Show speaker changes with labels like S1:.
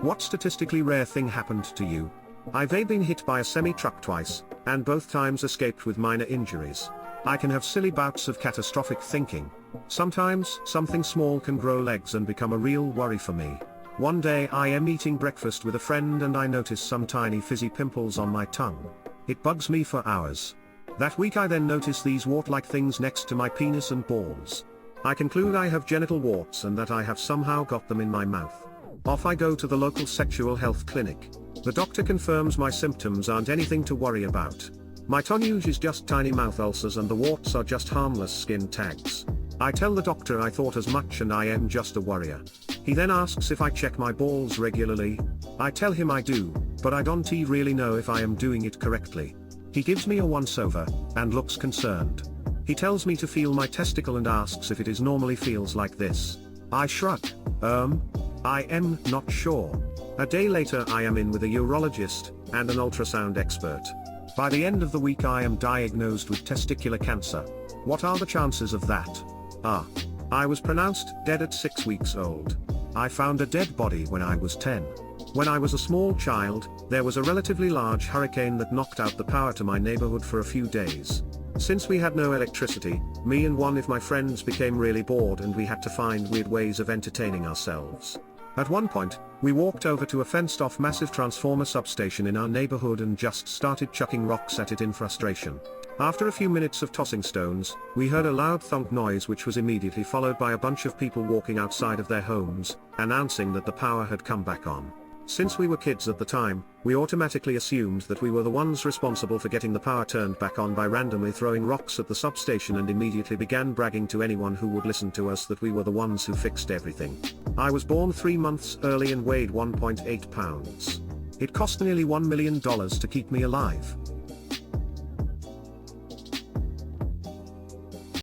S1: What statistically rare thing happened to you? I've been hit by a semi-truck twice, and both times escaped with minor injuries. I can have silly bouts of catastrophic thinking. Sometimes, something small can grow legs and become a real worry for me. One day I am eating breakfast with a friend and I notice some tiny fizzy pimples on my tongue. It bugs me for hours. That week I then notice these wart-like things next to my penis and balls. I conclude I have genital warts and that I have somehow got them in my mouth. Off I go to the local sexual health clinic. The doctor confirms my symptoms aren't anything to worry about. My tonnage is just tiny mouth ulcers and the warts are just harmless skin tags. I tell the doctor I thought as much and I am just a worrier. He then asks if I check my balls regularly. I tell him I do, but I don't really know if I am doing it correctly. He gives me a once-over, and looks concerned. He tells me to feel my testicle and asks if it normally feels like this. I shrug. I am not sure. A day later I am in with a urologist, and an ultrasound expert. By the end of the week I am diagnosed with testicular cancer. What are the chances of that? I was pronounced dead at 6 weeks old. I found a dead body when I was 10. When I was a small child, there was a relatively large hurricane that knocked out the power to my neighborhood for a few days. Since we had no electricity, me and one of my friends became really bored and we had to find weird ways of entertaining ourselves. At one point, we walked over to a fenced-off massive transformer substation in our neighborhood and just started chucking rocks at it in frustration. After a few minutes of tossing stones, we heard a loud thunk noise which was immediately followed by a bunch of people walking outside of their homes, announcing that the power had come back on. Since we were kids at the time, we automatically assumed that we were the ones responsible for getting the power turned back on by randomly throwing rocks at the substation and immediately began bragging to anyone who would listen to us that we were the ones who fixed everything. I was born 3 months early and weighed 1.8 pounds. It cost nearly $1 million to keep me alive.